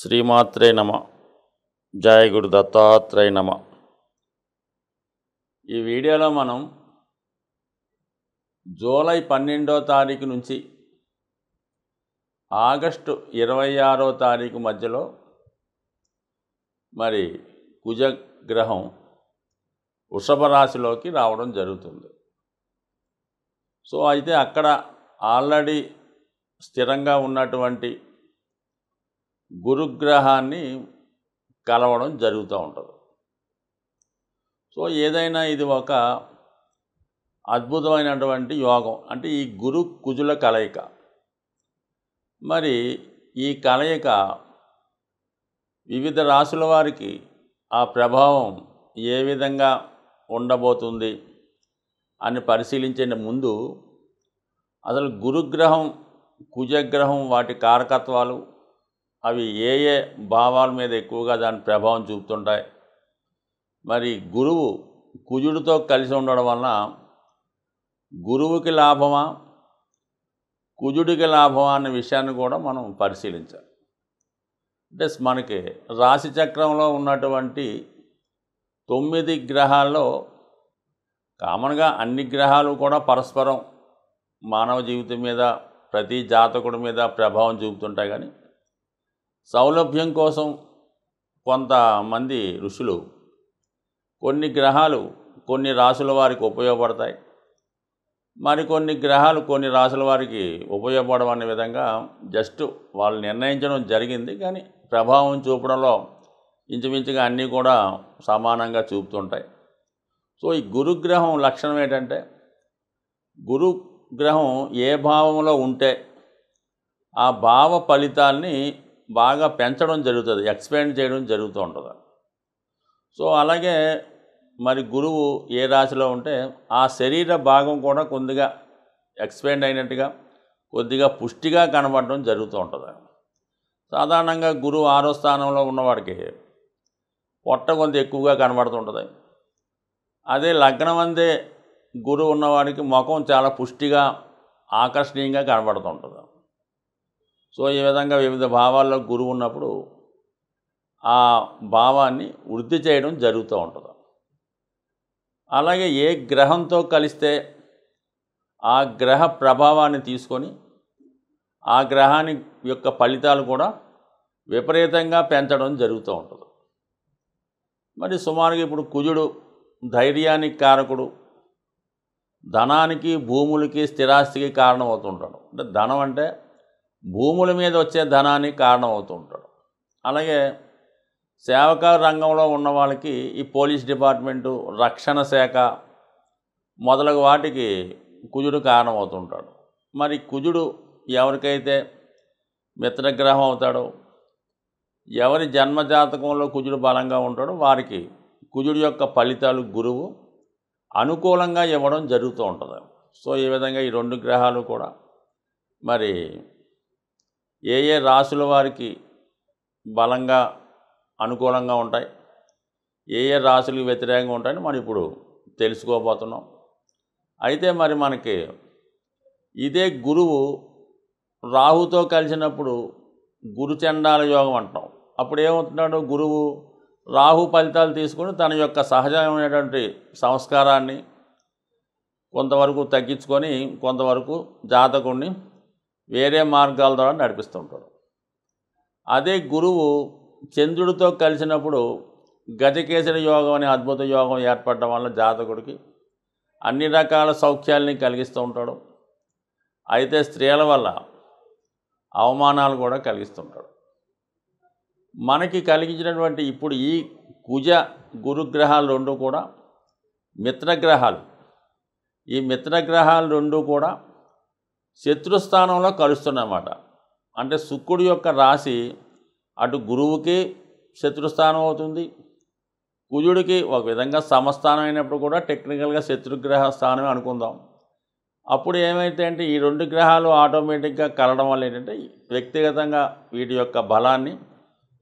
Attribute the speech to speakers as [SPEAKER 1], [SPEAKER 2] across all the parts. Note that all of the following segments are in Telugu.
[SPEAKER 1] శ్రీమాత్రే నమ. జయ గురు దత్తాత్రేయ నమ. ఈ వీడియోలో మనం జూలై 12వ తారీఖు నుంచి ఆగస్టు 26వ తారీఖు మధ్యలో మరి కుజగ్రహం వృషభ రాశిలోకి రావడం జరుగుతుంది. సో అయితే అక్కడ ఆల్రెడీ స్థిరంగా ఉన్నటువంటి గురుగ్రహాన్ని కలవడం జరుగుతూ ఉంటుంది. సో ఏదైనా ఇది ఒక అద్భుతమైనటువంటి యోగం, అంటే ఈ గురు కుజుల కలయిక. మరి ఈ కలయిక వివిధ రాశుల వారికి ఆ ప్రభావం ఏ విధంగా ఉండబోతుంది అని పరిశీలించే ముందు అసలు గురుగ్రహం కుజగ్రహం వాటి కారకత్వాలు, అవి ఏ ఏ భావాల మీద ఎక్కువగా దాని ప్రభావం చూపుతుంటాయి, మరి గురువు కుజుడితో కలిసి ఉండడం వలన గురువుకి లాభమా కుజుడికి లాభమా అనే విషయాన్ని కూడా మనం పరిశీలించాలి. అంటే మనకి రాశి చక్రంలో ఉన్నటువంటి 9 గ్రహాల్లో కామన్గా అన్ని గ్రహాలు కూడా పరస్పరం మానవ జీవితం మీద, ప్రతి జాతకుడి మీద ప్రభావం చూపుతుంటాయి. కానీ సౌలభ్యం కోసం కొంతమంది ఋషులు కొన్ని గ్రహాలు కొన్ని రాశుల వారికి ఉపయోగపడతాయి, మరికొన్ని గ్రహాలు కొన్ని రాశుల వారికి ఉపయోగపడడం అనే విధంగా జస్ట్ వాళ్ళు నిర్ణయించడం జరిగింది. కానీ ప్రభావం చూపడంలో ఇంచుమించుగా అన్నీ కూడా సమానంగా చూపుతుంటాయి. సో ఈ గురుగ్రహం లక్షణం ఏంటంటే, గురుగ్రహం ఏ భావంలో ఉంటే ఆ భావ ఫలితాల్ని బాగా పెంచడం జరుగుతుంది, ఎక్స్పాండ్ చేయడం జరుగుతూ ఉంటుంది. సో అలాగే మరి గురువు ఏ రాశిలో ఉంటే ఆ శరీర భాగం కూడా కొద్దిగా ఎక్స్పాండ్ అయినట్టుగా, కొద్దిగా పుష్టిగా కనబడడం జరుగుతూ ఉంటుంది. సాధారణంగా గురువు 6వ స్థానంలో ఉన్నవాడికి పొట్ట కొంత ఎక్కువగా కనబడుతుంటుంది. అదే లగ్నం అందే గురువు ఉన్నవాడికి ముఖం చాలా పుష్టిగా ఆకర్షణీయంగా కనబడుతుంటుంది. సో ఈ విధంగా వివిధ భావాల్లో గురువు ఉన్నప్పుడు ఆ భావాన్ని వృద్ధి చేయడం జరుగుతూ ఉంటుంది. అలాగే ఏ గ్రహంతో కలిస్తే ఆ గ్రహ ప్రభావాన్ని తీసుకొని ఆ గ్రహాని యొక్క ఫలితాలు కూడా విపరీతంగా పెంచడం జరుగుతూ ఉంటుంది. మరి సుమారుగా ఇప్పుడు కుజుడు ధైర్యానికి కారకుడు, ధనానికి భూములకి స్థిరాస్తికి కారణం అవుతుంటాడు. అంటే ధనం అంటే భూముల మీద వచ్చే ధనానికి కారణం అవుతూ ఉంటాడు. అలాగే సేవక రంగంలో ఉన్న వాళ్ళకి ఈ పోలీస్ డిపార్ట్మెంటు, రక్షణ శాఖ మొదలగు వాటికి కుజుడు కారణం అవుతుంటాడు. మరి కుజుడు ఎవరికైతే మిత్రగ్రహం అవుతాడో, ఎవరి జన్మజాతకంలో కుజుడు బలంగా ఉంటాడో వారికి కుజుడు యొక్క ఫలితాలు గురువు అనుకూలంగా ఇవ్వడం జరుగుతూ ఉంటుంది. సో ఈ విధంగా ఈ 2 గ్రహాలు కూడా మరి ఏ ఏ రాశుల వారికి బలంగా అనుకూలంగా ఉంటాయి, ఏ ఏ రాశులకు వ్యతిరేకంగా ఉంటాయని మనం ఇప్పుడు తెలుసుకోబోతున్నాం. అయితే మరి మనకి ఇదే గురువు రాహుతో కలిసినప్పుడు గురుచండాల యోగం అంటాం. అప్పుడు ఏమవుతున్నాడు, గురువు రాహు ఫలితాలు తీసుకొని తన యొక్క సహజమైనటువంటి సంస్కారాన్ని కొంతవరకు తగ్గించుకొని కొంతవరకు జాతకుడిని వేరే మార్గాల ద్వారా నడిపిస్తుంటాడు. అదే గురువు చంద్రుడితో కలిసినప్పుడు గజకేసరి యోగం అనే అద్భుత యోగం ఏర్పడడం వల్ల జాతకుడికి అన్ని రకాల సౌఖ్యాల్ని కలిగిస్తూ ఉంటాడు. అయితే స్త్రీల వల్ల అవమానాలు కూడా కలిగిస్తుంటాడు. మనకి కలిగించినటువంటి ఇప్పుడు ఈ కుజ గురుగ్రహాలు 2 కూడా మిత్రగ్రహాలు. ఈ మిత్రగ్రహాలు 2 కూడా శత్రుస్థానంలో కలుస్తున్నమాట. అంటే శుక్రుడి యొక్క రాశి అటు గురువుకి శత్రుస్థానం అవుతుంది, కుజుడికి ఒక విధంగా సమస్థానం అయినప్పుడు కూడా టెక్నికల్గా శత్రుగ్రహ స్థానమే అనుకుందాం. అప్పుడు ఏమైతే అంటే ఈ 2 గ్రహాలు ఆటోమేటిక్గా కలవడం వల్ల ఏంటంటే వ్యక్తిగతంగా వీటి యొక్క బలాన్ని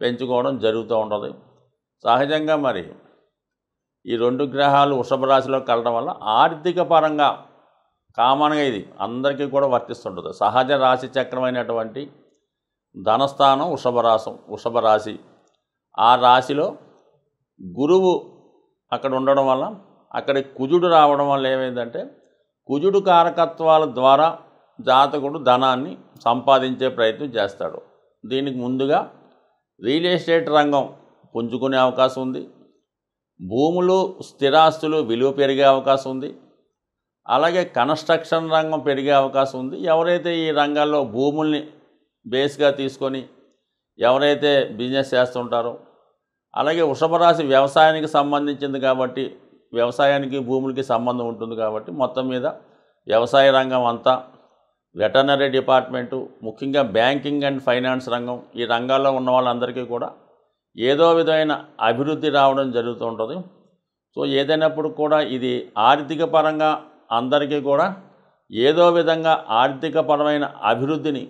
[SPEAKER 1] పెంచుకోవడం జరుగుతూ ఉంటుంది. సహజంగా మరి ఈ 2 గ్రహాలు వృషభ రాశిలో కలవడం వల్ల ఆర్థిక పరంగా కామన్గా ఇది అందరికీ కూడా వర్తిస్తుంటుంది. సహజ రాశి చక్రమైనటువంటి ధనస్థానం వృషభ రాశి. ఆ రాశిలో గురువు అక్కడ ఉండడం వల్ల, అక్కడ కుజుడు రావడం వల్ల ఏమైందంటే, కుజుడు కారకత్వాల ద్వారా జాతకుడు ధనాన్ని సంపాదించే ప్రయత్నం చేస్తాడు. దీనికి ముందుగా రియల్ ఎస్టేట్ రంగం పుంజుకునే అవకాశం ఉంది. భూములు, స్థిరాస్తులు విలువ పెరిగే అవకాశం ఉంది. అలాగే కన్స్ట్రక్షన్ రంగం పెరిగే అవకాశం ఉంది. ఎవరైతే ఈ రంగాల్లో భూముల్ని బేస్గా తీసుకొని ఎవరైతే బిజినెస్ చేస్తుంటారో, అలాగే వృషభ రాశి వ్యవసాయానికి సంబంధించింది కాబట్టి, వ్యవసాయానికి భూములకి సంబంధం ఉంటుంది కాబట్టి, మొత్తం మీద వ్యవసాయ రంగం అంతా, వెటర్నరీ డిపార్ట్మెంటు, ముఖ్యంగా బ్యాంకింగ్ అండ్ ఫైనాన్స్ రంగం, ఈ రంగాల్లో ఉన్న వాళ్ళందరికీ కూడా ఏదో విధమైన అభివృద్ధి రావడం జరుగుతూ ఉంటుంది. సో ఏదైనప్పుడు కూడా ఇది ఆర్థిక పరంగా అందరికీ కూడా ఏదో విధంగా ఆర్థికపరమైన అభివృద్ధిని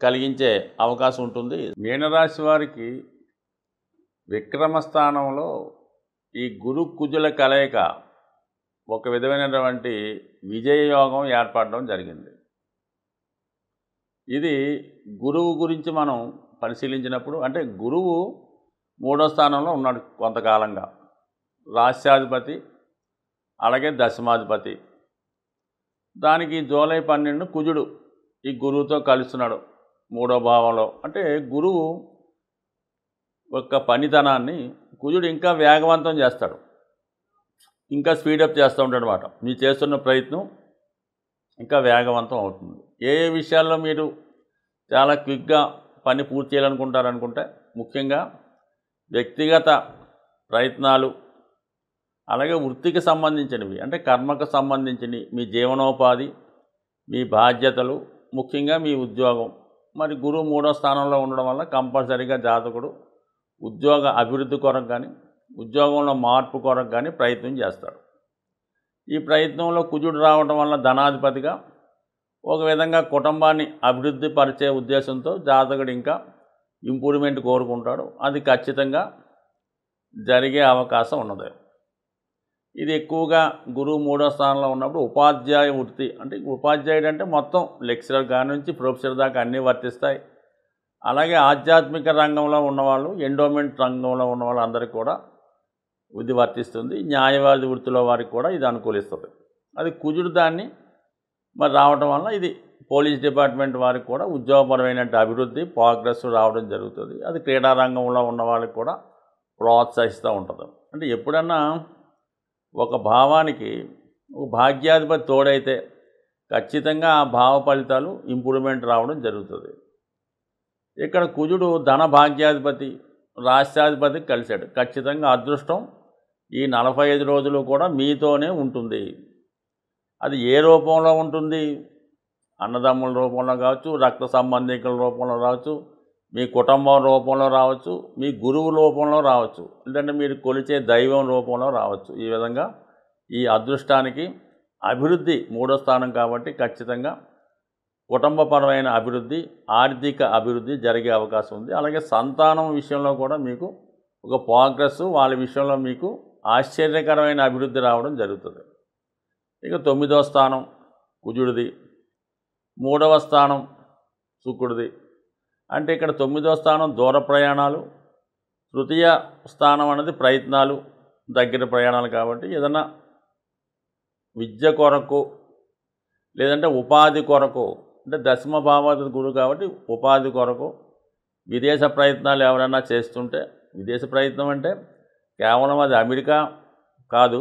[SPEAKER 1] కలిగించే అవకాశం ఉంటుంది. మీనరాశి వారికి విక్రమ స్థానంలో ఈ గురు కుజుల కలయిక ఒక విధమైనటువంటి విజయయోగం ఏర్పడడం జరిగింది. ఇది గురువు గురించి మనం పరిశీలించినప్పుడు, అంటే గురువు 3వ స్థానంలో ఉన్నాడు కొంతకాలంగా, రాష్ట్రాధిపతి అలాగే దశమాధిపతి. దానికి జూలై 12 కుజుడు ఈ గురువుతో కలుస్తున్నాడు 3వ భావంలో. అంటే గురువు యొక్క పనితనాన్ని కుజుడు ఇంకా వేగవంతం చేస్తాడు, ఇంకా స్పీడప్ చేస్తూ ఉంటాడు అన్నమాట. మీరు చేస్తున్న ప్రయత్నం ఇంకా వేగవంతం అవుతుంది. ఏ ఏ విషయాల్లో మీరు చాలా క్విక్గా పని పూర్తి చేయాలనుకుంటారనుకుంటే, ముఖ్యంగా వ్యక్తిగత ప్రయత్నాలు, అలాగే వృత్తికి సంబంధించినవి, అంటే కర్మకు సంబంధించినవి, మీ జీవనోపాధి, మీ బాధ్యతలు, ముఖ్యంగా మీ ఉద్యోగం. మరి గురువు 3వ స్థానంలో ఉండడం వల్ల కంపల్సరీగా జాతకుడు ఉద్యోగ అభివృద్ధి కొరకు కానీ, ఉద్యోగంలో మార్పు కొరకు కానీ ప్రయత్నం చేస్తాడు. ఈ ప్రయత్నంలో కుజుడు రావడం వల్ల ధనాధిపతిగా ఒక విధంగా కుటుంబాన్ని అభివృద్ధి పరిచే ఉద్దేశంతో జాతకుడు ఇంకా ఇంప్రూవ్మెంట్ కోరుకుంటాడు. అది ఖచ్చితంగా జరిగే అవకాశం ఉన్నది. ఇది ఎక్కువగా గురువు 3వ స్థానంలో ఉన్నప్పుడు ఉపాధ్యాయ వృత్తి, అంటే ఉపాధ్యాయుడు అంటే మొత్తం లెక్చరర్ కాడి నుంచి ప్రొఫెసర్ దాకా అన్నీ వర్తిస్తాయి. అలాగే ఆధ్యాత్మిక రంగంలో ఉన్నవాళ్ళు, ఎండోమెంట్ రంగంలో ఉన్న వాళ్ళందరికీ కూడా ఇది వర్తిస్తుంది. న్యాయవాది వృత్తిలో వారికి కూడా ఇది అనుకూలిస్తుంది. అది కుజుడు దాన్ని మరి రావడం వల్ల ఇది పోలీస్ డిపార్ట్మెంట్ వారికి కూడా ఉద్యోగపరమైన అభివృద్ధి, ప్రోగ్రెస్ రావడం జరుగుతుంది. అది క్రీడా రంగంలో ఉన్న వాళ్ళకి కూడా ప్రోత్సహిస్తూ ఉంటుంది. అంటే ఎప్పుడన్నా ఒక భావానికి ఒక భాగ్యాధిపతి తోడైతే ఖచ్చితంగా ఆ భావ ఫలితాలు ఇంప్రూవ్మెంట్ రావడం జరుగుతుంది. ఇక్కడ కుజుడు ధన భాగ్యాధిపతి, రాష్ట్రాధిపతికి కలిశాడు. ఖచ్చితంగా అదృష్టం ఈ 45 రోజులు కూడా మీతోనే ఉంటుంది. అది ఏ రూపంలో ఉంటుంది? అన్నదమ్ముల రూపంలో కావచ్చు, రక్త సంబంధికుల రూపంలో రావచ్చు, మీ కుటుంబం రూపంలో రావచ్చు, మీ గురువు రూపంలో రావచ్చు, లేదంటే మీరు కొలిచే దైవం రూపంలో రావచ్చు. ఈ విధంగా ఈ అదృష్టానికి అభివృద్ధి 3వ స్థానం కాబట్టి ఖచ్చితంగా కుటుంబపరమైన అభివృద్ధి, ఆర్థిక అభివృద్ధి జరిగే అవకాశం ఉంది. అలాగే సంతానం విషయంలో కూడా మీకు ఒక ప్రోగ్రెస్, వాళ్ళ విషయంలో మీకు ఆశ్చర్యకరమైన అభివృద్ధి రావడం జరుగుతుంది. ఇక 9వ స్థానం కుజుడిది, 3వ స్థానం శుక్రుడిది. అంటే ఇక్కడ 9వ స్థానం దూర ప్రయాణాలు, తృతీయ స్థానం అనేది ప్రయత్నాలు, దగ్గర ప్రయాణాలు. కాబట్టి ఏదన్నా విద్య కొరకు లేదంటే ఉపాధి కొరకు, అంటే దశమ భావాధిపతి గురువు కాబట్టి ఉపాధి కొరకు విదేశ ప్రయత్నాలు ఎవరైనా చేస్తుంటే, విదేశ ప్రయత్నం అంటే కేవలం అది అమెరికా కాదు,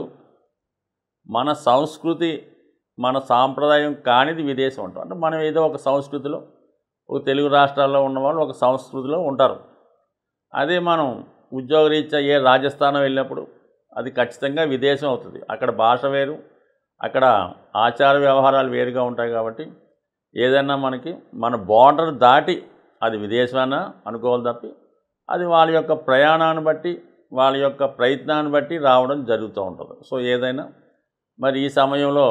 [SPEAKER 1] మన సంస్కృతి, మన సాంప్రదాయం కానిది విదేశం ఉంటాం. అంటే మనం ఏదో ఒక సంస్కృతిలో, ఒక తెలుగు రాష్ట్రాల్లో ఉన్నవాళ్ళు ఒక సంస్కృతిలో ఉంటారు. అదే మనం ఉద్యోగరీత్యా ఏ రాజస్థానం వెళ్ళినప్పుడు అది ఖచ్చితంగా విదేశం అవుతుంది. అక్కడ భాష వేరు, అక్కడ ఆచార వ్యవహారాలు వేరుగా ఉంటాయి. కాబట్టి ఏదైనా మనకి మన బార్డర్ దాటి అది విదేశాన అనుకోవాలి తప్పి, అది వాళ్ళ యొక్క ప్రయాణాన్ని బట్టి, వాళ్ళ యొక్క ప్రయత్నాన్ని బట్టి రావడం జరుగుతూ ఉంటుంది. సో ఏదైనా మరి ఈ సమయంలో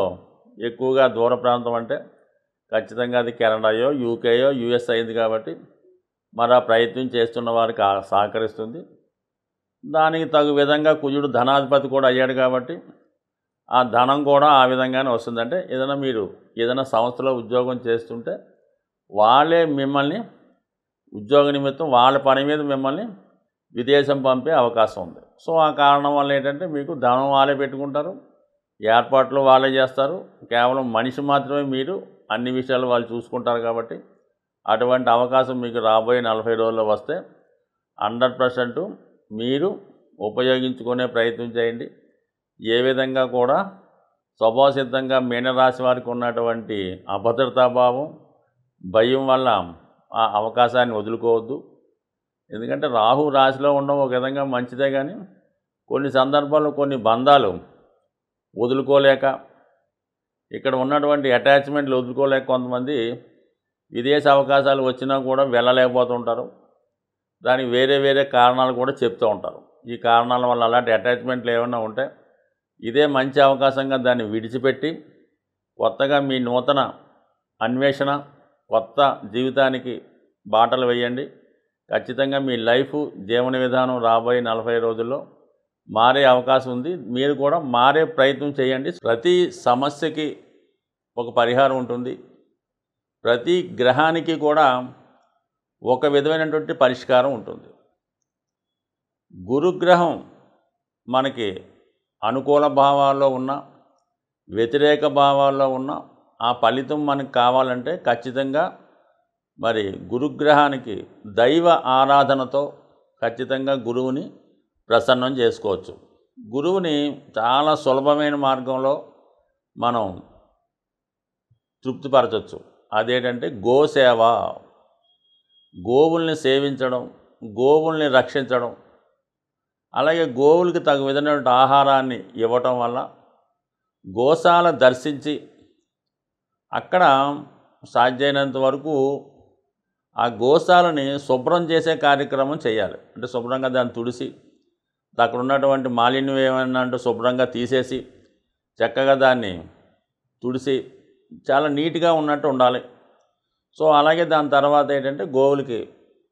[SPEAKER 1] ఎక్కువగా దూర ప్రాంతం అంటే ఖచ్చితంగా అది కెనడాయో, యూకేయో, యూఎస్ అయింది కాబట్టి మరి ఆ ప్రయత్నం చేస్తున్న వారికి సహకరిస్తుంది. దానికి తగు విధంగా కుజుడు ధనాధిపతి కూడా అయ్యాడు కాబట్టి ఆ ధనం కూడా ఆ విధంగానే వస్తుందంటే, ఏదైనా మీరు ఏదైనా సంస్థలో ఉద్యోగం చేస్తుంటే వాళ్ళే మిమ్మల్ని ఉద్యోగ నిమిత్తం వాళ్ళ పని మీద మిమ్మల్ని విదేశం పంపే అవకాశం ఉంది. సో ఆ కారణం వల్ల ఏంటంటే మీకు ధనం వాళ్ళే పెట్టుకుంటారు, ఏర్పాట్లు వాళ్ళే చేస్తారు. కేవలం మనిషి మాత్రమే మీరు, అన్ని విషయాలు వాళ్ళు చూసుకుంటారు. కాబట్టి అటువంటి అవకాశం మీకు రాబోయే 40 రోజుల్లో వస్తే 100% మీరు ఉపయోగించుకునే ప్రయత్నం చేయండి. ఏ విధంగా కూడా స్వభావసిద్ధంగా మీనరాశి వారికి ఉన్నటువంటి అభద్రతాభావం, భయం వల్ల ఆ అవకాశాన్ని వదులుకోవద్దు. ఎందుకంటే రాహు రాశిలో ఉండడం ఒక విధంగా మంచిదే, కానీ కొన్ని సందర్భాల్లో కొన్ని బంధాలు వదులుకోలేక, ఇక్కడ ఉన్నటువంటి అటాచ్మెంట్లు వదులుకోలేక కొంతమంది విదేశ అవకాశాలు వచ్చినా కూడా వెళ్ళలేకపోతుంటారు. దానికి వేరే వేరే కారణాలు కూడా చెప్తూ ఉంటారు. ఈ కారణాల వల్ల అలాంటి అటాచ్మెంట్లు ఏమైనా ఉంటే ఇదే మంచి అవకాశంగా దాన్ని విడిచిపెట్టి కొత్తగా మీ నూతన అన్వేషణ, కొత్త జీవితానికి బాటలు వేయండి. ఖచ్చితంగా మీ లైఫ్, జీవన విధానం రాబోయే 40 రోజుల్లో మారే అవకాశం ఉంది. మీరు కూడా మారే ప్రయత్నం చేయండి. ప్రతి సమస్యకి ఒక పరిహారం ఉంటుంది. ప్రతి గ్రహానికి కూడా ఒక విధమైనటువంటి పరిష్కారం ఉంటుంది. గురుగ్రహం మనకి అనుకూల భావాల్లో ఉన్న, వ్యతిరేక భావాల్లో ఉన్న ఆ ఫలితం మనకు కావాలంటే ఖచ్చితంగా మరి గురుగ్రహానికి దైవ ఆరాధనతో ఖచ్చితంగా గురువుని ప్రసన్నం చేసుకోవచ్చు. గురువుని చాలా సులభమైన మార్గంలో మనం తృప్తిపరచవచ్చు. అదేంటంటే గోసేవ, గోవుల్ని సేవించడం, గోవుల్ని రక్షించడం, అలాగే గోవులకి తగు విధమైనటువంటి ఆహారాన్ని ఇవ్వటం వల్ల, గోశాల దర్శించి అక్కడ సాధ్యమైనంత వరకు ఆ గోశాలని శుభ్రం చేసే కార్యక్రమం చేయాలి. అంటే శుభ్రంగా దాన్ని తుడిసి, అక్కడ ఉన్నటువంటి మాలిన్యం ఏమైనా అంటే శుభ్రంగా తీసేసి, చక్కగా దాన్ని తుడిసి చాలా నీట్గా ఉన్నట్టు ఉండాలి. సో అలాగే దాని తర్వాత ఏంటంటే గోవులకి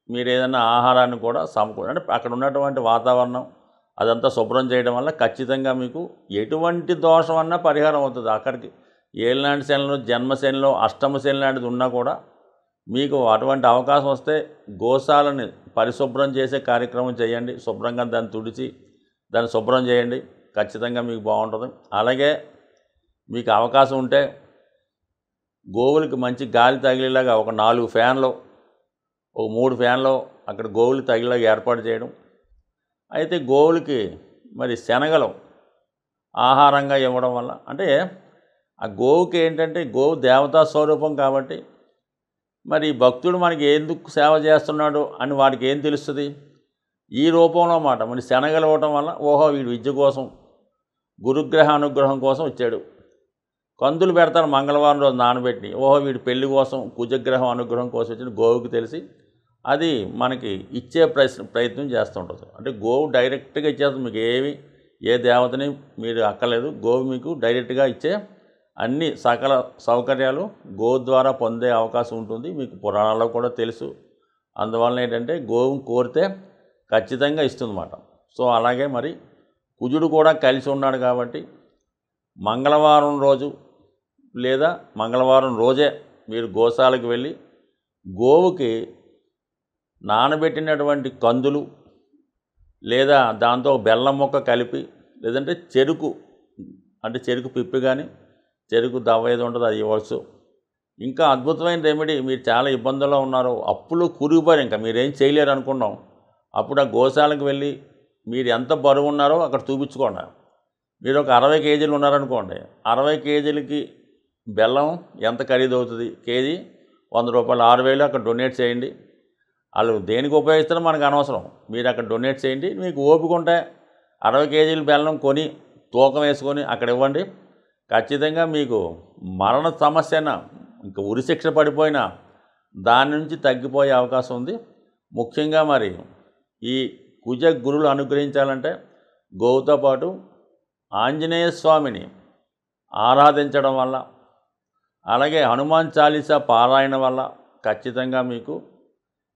[SPEAKER 1] మీరు ఏదైనా ఆహారాన్ని కూడా అంటే అక్కడ ఉన్నటువంటి వాతావరణం అదంతా శుభ్రం చేయడం వల్ల ఖచ్చితంగా మీకు ఎటువంటి దోషం అన్నా పరిహారం అవుతుంది. అక్కడికి ఏలినాటి శనిలో, జన్మశనిలో, అష్టమ శని లాంటిది ఉన్నా కూడా మీకు అటువంటి అవకాశం వస్తే గోశాలని పరిశుభ్రం చేసే కార్యక్రమం చేయండి. శుభ్రంగా దాన్ని తుడిచి దాన్ని శుభ్రం చేయండి. ఖచ్చితంగా మీకు బాగుంటుంది. అలాగే మీకు అవకాశం ఉంటే గోవులకి మంచి గాలి తగిలేలాగా ఒక 4 ఫ్యాన్లు, ఒక 3 ఫ్యాన్లు అక్కడ గోవులకి తగిలేలాగా ఏర్పాటు చేయడం. అయితే గోవులకి మరి శనగలు ఆహారంగా ఇవ్వడం వల్ల, అంటే ఆ గోవుకి ఏంటంటే గోవు దేవతా స్వరూపం కాబట్టి మరి భక్తుడు మనకి ఎందుకు సేవ చేస్తున్నాడు అని వాడికి ఏం తెలుస్తుంది? ఈ రూపంలో మాట మరి శనగలు ఇవ్వటం వల్ల ఓహో వీడు విద్య కోసం, గురుగ్రహ అనుగ్రహం కోసం వచ్చాడు. కందులు పెడతారు మంగళవారం రోజు నానబెట్టి, ఓహో వీడు పెళ్లి కోసం, కుజగ్రహం అనుగ్రహం కోసం వచ్చిన గోవుకి తెలిసి అది మనకి ఇచ్చే ప్రయత్నం చేస్తుంటుంది. అంటే గోవు డైరెక్ట్గా ఇచ్చేస్తుంది. మీకు ఏ దేవతని మీరు అక్కర్లేదు. గోవు మీకు డైరెక్ట్గా ఇచ్చే అన్ని సకల సౌకర్యాలు గోవు ద్వారా పొందే అవకాశం ఉంటుంది. మీకు పురాణాల్లో కూడా తెలుసు. అందువలన ఏంటంటే గోవుని కోరితే ఖచ్చితంగా ఇస్తుందన్నమాట. సో అలాగే మరి కుజుడు కూడా కలిసి ఉన్నాడు కాబట్టి మంగళవారం రోజు లేదా మంగళవారం రోజే మీరు గోశాలకు వెళ్ళి గోవుకి నానబెట్టినటువంటి కందులు లేదా దాంతో బెల్లం ముక్క కలిపి, లేదంటే చెరుకు, అంటే చెరుకు పిప్పి కానీ చెరుకు దవ్వ ఏది ఉంటుందో అది ఇవ్వచ్చు. ఇంకా అద్భుతమైన రెమెడీ, మీరు చాలా ఇబ్బందుల్లో ఉన్నారు, అప్పులు కురిగిపోయారు, ఇంకా మీరేం చేయలేరు అనుకున్నాం, అప్పుడు ఆ గోశాలకు వెళ్ళి మీరు ఎంత బరువు ఉన్నారో అక్కడ చూపించుకోండి. మీరు ఒక 60 కేజీలు ఉన్నారనుకోండి, 60 కేజీలకి బెల్లం ఎంత ఖరీదు అవుతుంది? కేజీ 100 రూపాయలు, 6000 అక్కడ డొనేట్ చేయండి. వాళ్ళు దేనికి ఉపయోగిస్తారో మనకు అనవసరం, మీరు అక్కడ డొనేట్ చేయండి. మీకు ఓపిక ఉంటే 60 కేజీల బెల్లం కొని తూకం వేసుకొని అక్కడ ఇవ్వండి. ఖచ్చితంగా మీకు మరణ సమస్యన, ఇంకా ఉరిశిక్ష పడిపోయినా దాని నుంచి తగ్గిపోయే అవకాశం ఉంది. ముఖ్యంగా మరి ఈ కుజ గురులు అనుగ్రహించాలంటే గోవుతో పాటు ఆంజనేయ స్వామిని ఆరాధించడం వల్ల, అలాగే హనుమాన్ చాలీసా పారాయణ వల్ల ఖచ్చితంగా మీకు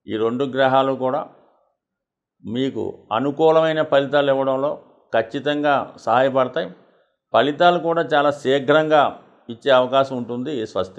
[SPEAKER 1] ఈ 2 గ్రహాలు కూడా మీకు అనుకూలమైన ఫలితాలు ఇవ్వడంలో ఖచ్చితంగా సహాయపడతాయి. ఫలితాలు కూడా చాలా శీఘ్రంగా ఇచ్చే అవకాశం ఉంటుంది. స్వస్తి.